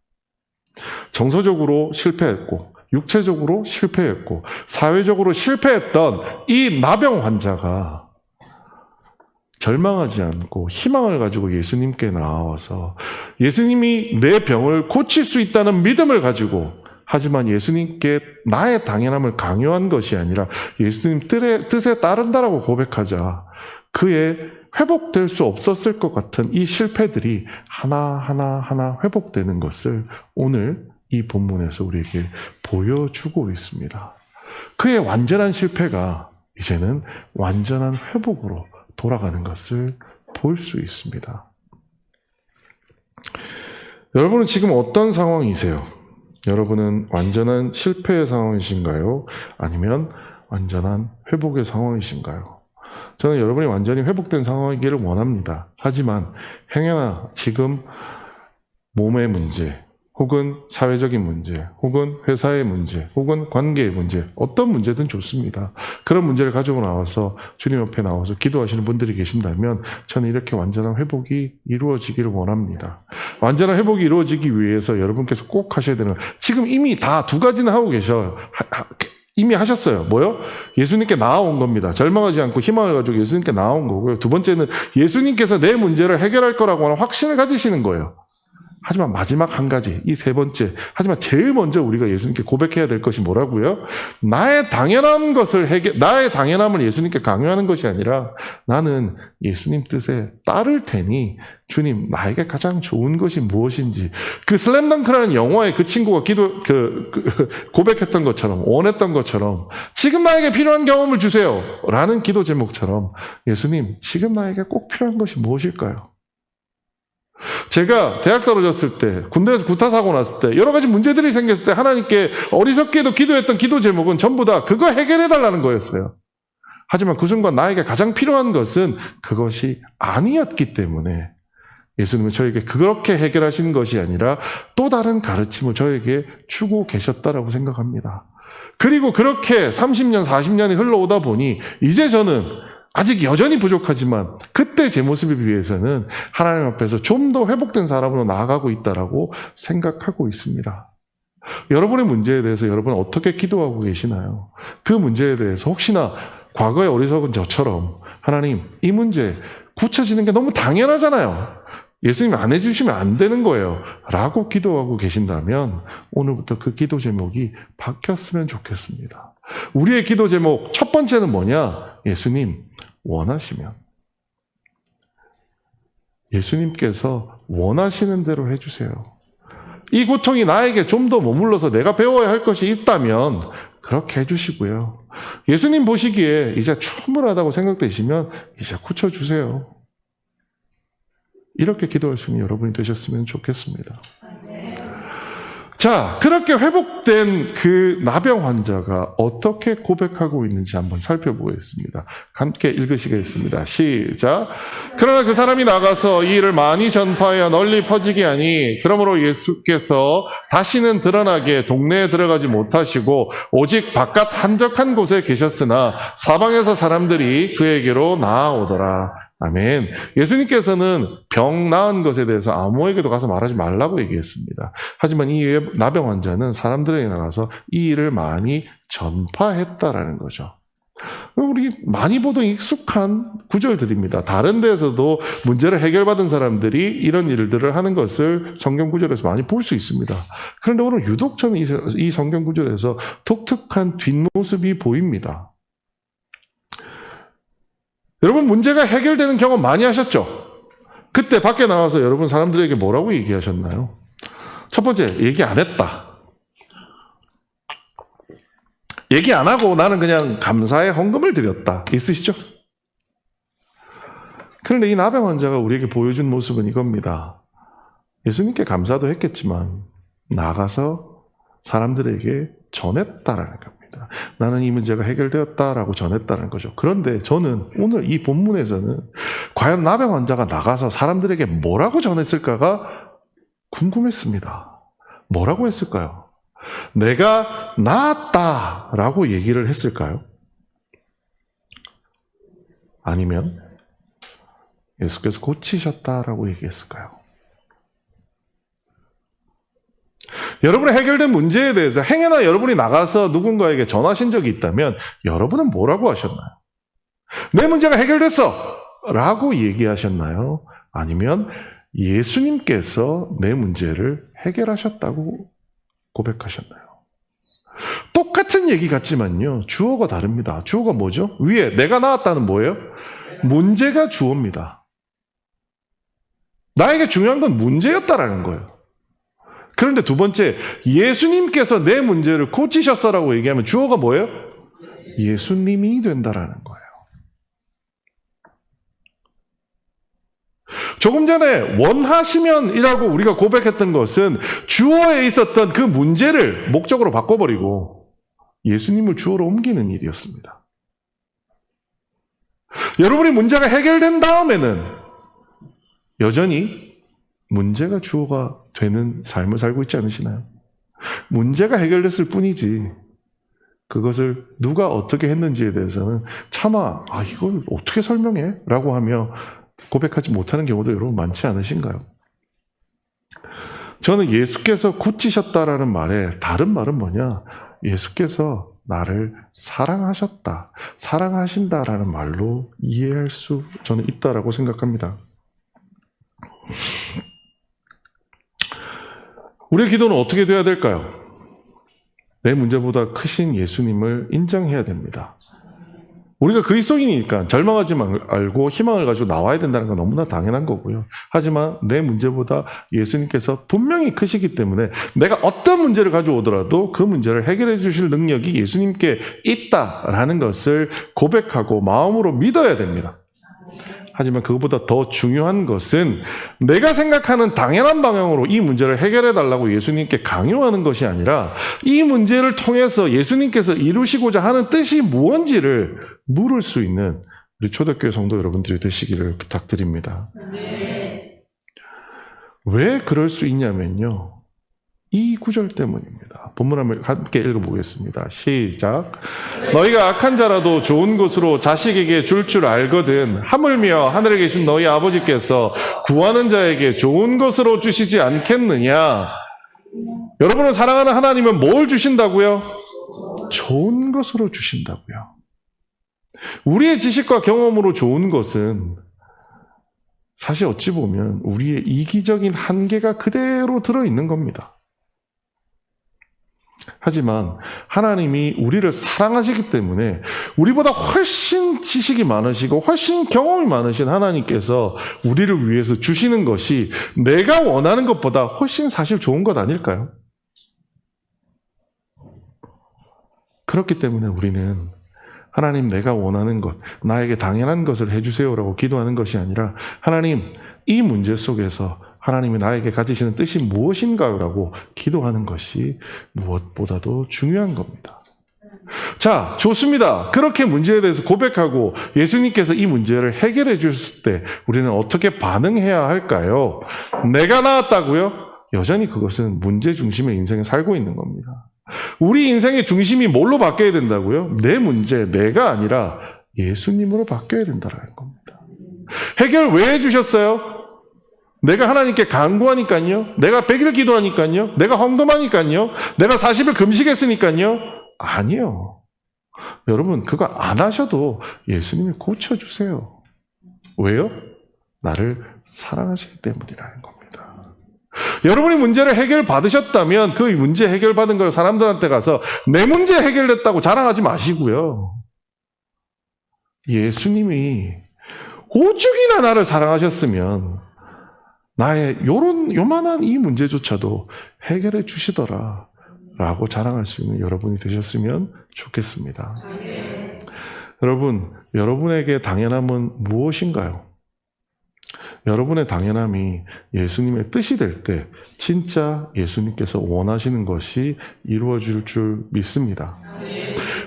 정서적으로 실패했고 육체적으로 실패했고 사회적으로 실패했던 이 나병 환자가 절망하지 않고 희망을 가지고 예수님께 나와서 예수님이 내 병을 고칠 수 있다는 믿음을 가지고 하지만 예수님께 나의 당연함을 강요한 것이 아니라 예수님 뜻에 따른다라고 고백하자 그의 회복될 수 없었을 것 같은 이 실패들이 하나하나 회복되는 것을 오늘 이 본문에서 우리에게 보여주고 있습니다. 그의 완전한 실패가 이제는 완전한 회복으로 돌아가는 것을 볼 수 있습니다. 여러분은 지금 어떤 상황이세요? 여러분은 완전한 실패의 상황이신가요? 아니면 완전한 회복의 상황이신가요? 저는 여러분이 완전히 회복된 상황이기를 원합니다. 하지만 행여나 지금 몸의 문제, 혹은 사회적인 문제, 혹은 회사의 문제, 혹은 관계의 문제, 어떤 문제든 좋습니다. 그런 문제를 가지고 나와서 주님 옆에 나와서 기도하시는 분들이 계신다면 저는 이렇게 완전한 회복이 이루어지기를 원합니다. 완전한 회복이 이루어지기 위해서 여러분께서 꼭 하셔야 되는 건 지금 이미 다 두 가지는 하고 계셔요. 이미 하셨어요. 뭐요? 예수님께 나아온 겁니다. 절망하지 않고 희망을 가지고 예수님께 나아온 거고요. 두 번째는 예수님께서 내 문제를 해결할 거라고 하는 확신을 가지시는 거예요. 하지만 마지막 한 가지, 이 세 번째, 하지만 제일 먼저 우리가 예수님께 고백해야 될 것이 뭐라고요? 나의 당연함을 예수님께 강요하는 것이 아니라 나는 예수님 뜻에 따를 테니 주님, 나에게 가장 좋은 것이 무엇인지. 그 슬램덩크라는 영화의 그 친구가 고백했던 것처럼, 원했던 것처럼, 지금 나에게 필요한 경험을 주세요. 라는 기도 제목처럼, 예수님, 지금 나에게 꼭 필요한 것이 무엇일까요? 제가 대학 떨어졌을 때, 군대에서 구타사고 났을 때, 여러 가지 문제들이 생겼을 때 하나님께 어리석게도 기도했던 기도 제목은 전부 다 그거 해결해달라는 거였어요. 하지만 그 순간 나에게 가장 필요한 것은 그것이 아니었기 때문에 예수님은 저에게 그렇게 해결하신 것이 아니라 또 다른 가르침을 저에게 주고 계셨다라고 생각합니다. 그리고 그렇게 30년, 40년이 흘러오다 보니 이제 저는 아직 여전히 부족하지만 그때 제 모습에 비해서는 하나님 앞에서 좀 더 회복된 사람으로 나아가고 있다라고 생각하고 있습니다. 여러분의 문제에 대해서 여러분은 어떻게 기도하고 계시나요? 그 문제에 대해서 혹시나 과거의 어리석은 저처럼 하나님, 이 문제 고쳐지는 게 너무 당연하잖아요. 예수님이 안 해주시면 안 되는 거예요. 라고 기도하고 계신다면 오늘부터 그 기도 제목이 바뀌었으면 좋겠습니다. 우리의 기도 제목 첫 번째는 뭐냐? 예수님, 원하시면. 예수님께서 원하시는 대로 해주세요. 이 고통이 나에게 좀 더 머물러서 내가 배워야 할 것이 있다면 그렇게 해주시고요. 예수님 보시기에 이제 충분하다고 생각되시면 이제 고쳐주세요. 이렇게 기도할 수 있는 여러분이 되셨으면 좋겠습니다. 자, 그렇게 회복된 그 나병 환자가 어떻게 고백하고 있는지 한번 살펴보겠습니다. 함께 읽으시겠습니다. 시작. 그러나 그 사람이 나가서 이 일을 많이 전파하여 널리 퍼지게 하니 그러므로 예수께서 다시는 드러나게 동네에 들어가지 못하시고 오직 바깥 한적한 곳에 계셨으나 사방에서 사람들이 그에게로 나아오더라. 아멘. 예수님께서는 병 나은 것에 대해서 아무에게도 가서 말하지 말라고 얘기했습니다. 하지만 이 나병 환자는 사람들에게 나가서 이 일을 많이 전파했다라는 거죠. 우리 많이 보던 익숙한 구절들입니다. 다른 데에서도 문제를 해결받은 사람들이 이런 일들을 하는 것을 성경 구절에서 많이 볼 수 있습니다. 그런데 오늘 유독 저는 이 성경 구절에서 독특한 뒷모습이 보입니다. 여러분 문제가 해결되는 경험 많이 하셨죠? 그때 밖에 나와서 여러분 사람들에게 뭐라고 얘기하셨나요? 첫 번째, 얘기 안 했다. 얘기 안 하고 나는 그냥 감사의 헌금을 드렸다. 있으시죠? 그런데 이 나병 환자가 우리에게 보여준 모습은 이겁니다. 예수님께 감사도 했겠지만 나가서 사람들에게 전했다라는 겁니다. 나는 이 문제가 해결되었다라고 전했다는 거죠. 그런데 저는 오늘 이 본문에서는 과연 나병 환자가 나가서 사람들에게 뭐라고 전했을까가 궁금했습니다. 뭐라고 했을까요? 내가 나았다라고 얘기를 했을까요? 아니면 예수께서 고치셨다라고 얘기했을까요? 여러분의 해결된 문제에 대해서 행여나 여러분이 나가서 누군가에게 전하신 적이 있다면 여러분은 뭐라고 하셨나요? 내 문제가 해결됐어! 라고 얘기하셨나요? 아니면 예수님께서 내 문제를 해결하셨다고 고백하셨나요? 똑같은 얘기 같지만요. 주어가 다릅니다. 주어가 뭐죠? 위에 내가 나왔다는 뭐예요? 문제가 주어입니다. 나에게 중요한 건 문제였다라는 거예요. 그런데 두 번째, 예수님께서 내 문제를 고치셨어라고 얘기하면 주어가 뭐예요? 예수님이 된다라는 거예요. 조금 전에 원하시면이라고 우리가 고백했던 것은 주어에 있었던 그 문제를 목적으로 바꿔버리고 예수님을 주어로 옮기는 일이었습니다. 여러분이 문제가 해결된 다음에는 여전히 문제가 주어가 되는 삶을 살고 있지 않으시나요? 문제가 해결됐을 뿐이지 그것을 누가 어떻게 했는지에 대해서는 차마 이걸 어떻게 설명해? 라고 하며 고백하지 못하는 경우도 여러분 많지 않으신가요? 저는 예수께서 고치셨다라는 말에 다른 말은 뭐냐? 예수께서 나를 사랑하셨다, 사랑하신다라는 말로 이해할 수 저는 있다라고 생각합니다. 우리의 기도는 어떻게 돼야 될까요? 내 문제보다 크신 예수님을 인정해야 됩니다. 우리가 그리스도인이니까 절망하지 말고 희망을 가지고 나와야 된다는 건 너무나 당연한 거고요. 하지만 내 문제보다 예수님께서 분명히 크시기 때문에 내가 어떤 문제를 가져오더라도 그 문제를 해결해 주실 능력이 예수님께 있다라는 것을 고백하고 마음으로 믿어야 됩니다. 하지만 그것보다 더 중요한 것은 내가 생각하는 당연한 방향으로 이 문제를 해결해 달라고 예수님께 강요하는 것이 아니라 이 문제를 통해서 예수님께서 이루시고자 하는 뜻이 무엇인지를 물을 수 있는 우리 초대교회 성도 여러분들이 되시기를 부탁드립니다. 왜 그럴 수 있냐면요. 이 구절 때문입니다. 본문 함께 읽어보겠습니다. 시작. 너희가 악한 자라도 좋은 것으로 자식에게 줄 줄 알거든 하물며 하늘에 계신 너희 아버지께서 구하는 자에게 좋은 것으로 주시지 않겠느냐. 여러분을 사랑하는 하나님은 뭘 주신다고요? 좋은 것으로 주신다고요. 우리의 지식과 경험으로 좋은 것은 사실 어찌 보면 우리의 이기적인 한계가 그대로 들어있는 겁니다. 하지만 하나님이 우리를 사랑하시기 때문에 우리보다 훨씬 지식이 많으시고 훨씬 경험이 많으신 하나님께서 우리를 위해서 주시는 것이 내가 원하는 것보다 훨씬 사실 좋은 것 아닐까요? 그렇기 때문에 우리는 하나님 내가 원하는 것, 나에게 당연한 것을 해주세요라고 기도하는 것이 아니라 하나님 이 문제 속에서 하나님이 나에게 가지시는 뜻이 무엇인가요? 라고 기도하는 것이 무엇보다도 중요한 겁니다. 자, 좋습니다. 그렇게 문제에 대해서 고백하고 예수님께서 이 문제를 해결해 주셨을 때 우리는 어떻게 반응해야 할까요? 내가 나았다고요? 여전히 그것은 문제 중심의 인생에 살고 있는 겁니다. 우리 인생의 중심이 뭘로 바뀌어야 된다고요? 내 문제, 내가 아니라 예수님으로 바뀌어야 된다는 겁니다. 해결 왜 해주셨어요? 내가 하나님께 간구하니까요. 내가 100일 기도하니까요. 내가 헌금하니까요. 내가 40일 금식했으니까요. 아니요. 여러분 그거 안 하셔도 예수님이 고쳐주세요. 왜요? 나를 사랑하시기 때문이라는 겁니다. 여러분이 문제를 해결받으셨다면 그 문제 해결받은 걸 사람들한테 가서 내 문제 해결됐다고 자랑하지 마시고요. 예수님이 오죽이나 나를 사랑하셨으면 나의 요만한 이 문제조차도 해결해 주시더라 라고 자랑할 수 있는 여러분이 되셨으면 좋겠습니다. 여러분, 여러분에게 당연함은 무엇인가요? 여러분의 당연함이 예수님의 뜻이 될 때 진짜 예수님께서 원하시는 것이 이루어질 줄 믿습니다.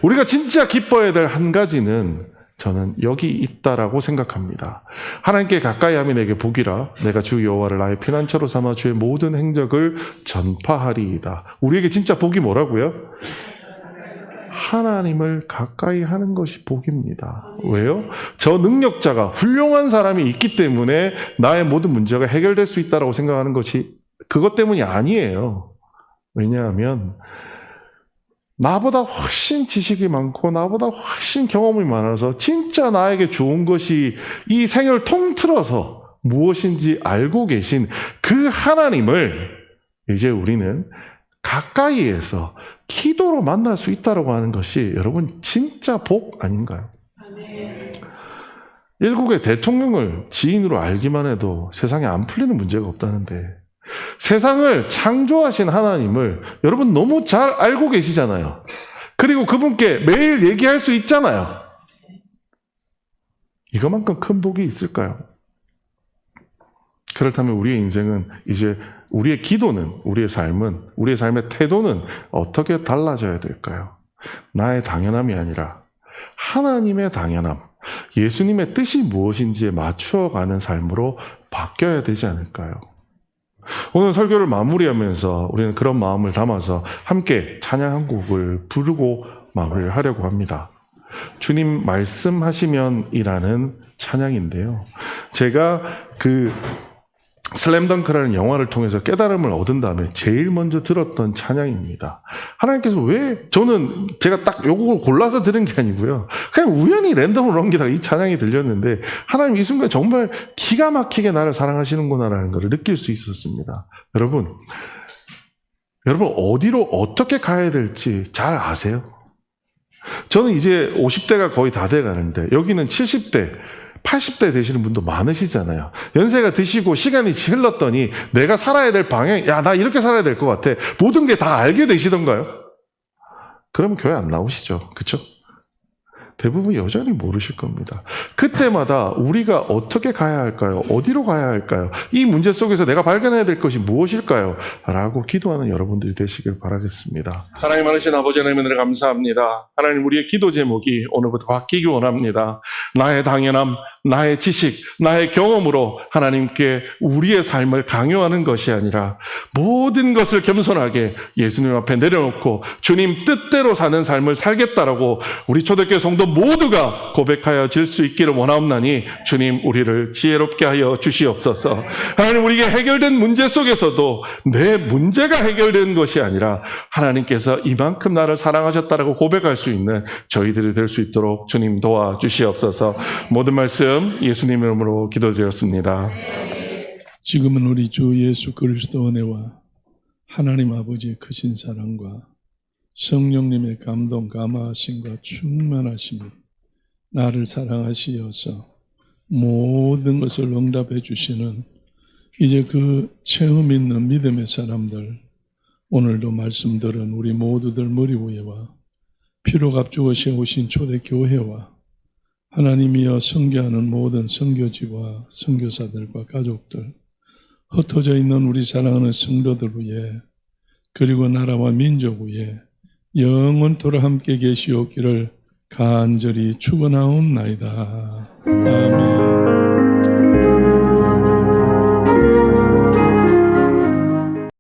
우리가 진짜 기뻐해야 될 한 가지는 저는 여기 있다라고 생각합니다. 하나님께 가까이 하면 내게 복이라 내가 주 여호와를 나의 피난처로 삼아 주의 모든 행적을 전파하리이다. 우리에게 진짜 복이 뭐라고요? 하나님을 가까이 하는 것이 복입니다. 왜요? 저 능력자가 훌륭한 사람이 있기 때문에 나의 모든 문제가 해결될 수 있다고 생각하는 것이 그것 때문이 아니에요. 왜냐하면 나보다 훨씬 지식이 많고 나보다 훨씬 경험이 많아서 진짜 나에게 좋은 것이 이 생을 통틀어서 무엇인지 알고 계신 그 하나님을 이제 우리는 가까이에서 기도로 만날 수 있다고 하는 것이 여러분 진짜 복 아닌가요? 일국의 대통령을 지인으로 알기만 해도 세상에 안 풀리는 문제가 없다는데 세상을 창조하신 하나님을 여러분 너무 잘 알고 계시잖아요. 그리고 그분께 매일 얘기할 수 있잖아요. 이것만큼 큰 복이 있을까요? 그렇다면 우리의 인생은 이제 우리의 기도는, 우리의 삶은, 우리의 삶의 태도는 어떻게 달라져야 될까요? 나의 당연함이 아니라 하나님의 당연함, 예수님의 뜻이 무엇인지에 맞추어가는 삶으로 바뀌어야 되지 않을까요? 오늘 설교를 마무리하면서 우리는 그런 마음을 담아서 함께 찬양 한 곡을 부르고 마무리를 하려고 합니다. 주님 말씀하시면이라는 찬양인데요. 제가 그 슬램덩크라는 영화를 통해서 깨달음을 얻은 다음에 제일 먼저 들었던 찬양입니다. 하나님께서 왜 저는 제가 딱 요걸 골라서 들은 게 아니고요. 그냥 우연히 랜덤으로 넘기다가 이 찬양이 들렸는데 하나님 이 순간 정말 기가 막히게 나를 사랑하시는구나라는 것을 느낄 수 있었습니다. 여러분 여러분 어디로 어떻게 가야 될지 잘 아세요? 저는 이제 50대가 거의 다 돼가는데 여기는 70대, 80대 되시는 분도 많으시잖아요. 연세가 드시고 시간이 흘렀더니 내가 살아야 될 방향, 야, 나 이렇게 살아야 될 것 같아. 모든 게 다 알게 되시던가요? 그러면 교회 안 나오시죠. 그렇죠? 대부분 여전히 모르실 겁니다. 그때마다 우리가 어떻게 가야 할까요? 어디로 가야 할까요? 이 문제 속에서 내가 발견해야 될 것이 무엇일까요? 라고 기도하는 여러분들이 되시길 바라겠습니다. 사랑이 많으신 아버지 하나님 은혜를 감사합니다. 하나님 우리의 기도 제목이 오늘부터 바뀌기 원합니다. 나의 당연함, 나의 지식, 나의 경험으로 하나님께 우리의 삶을 강요하는 것이 아니라 모든 것을 겸손하게 예수님 앞에 내려놓고 주님 뜻대로 사는 삶을 살겠다라고 우리 초대교회 성도 모두가 고백하여 질 수 있기를 원하옵나니 주님 우리를 지혜롭게 하여 주시옵소서. 하나님 우리에게 해결된 문제 속에서도 내 문제가 해결된 것이 아니라 하나님께서 이만큼 나를 사랑하셨다라고 고백할 수 있는 저희들이 될 수 있도록 주님 도와주시옵소서. 모든 말씀 예수님 이름으로 기도드렸습니다. 지금은 우리 주 예수 그리스도 은혜와 하나님 아버지의 크신 사랑과 성령님의 감동 감화하심과 충만하심이 나를 사랑하시어서 모든 것을 응답해 주시는 이제 그 체험 있는 믿음의 사람들, 오늘도 말씀 들은 우리 모두들 머리 위에와 피로 값주어 세우신 초대교회와 하나님이여 선교하는 모든 선교지와 선교사들과 가족들, 흩어져 있는 우리 사랑하는 성도들 위에 그리고 나라와 민족 위에 영원토록 함께 계시옵기를 간절히 축원하옵나이다. 아멘.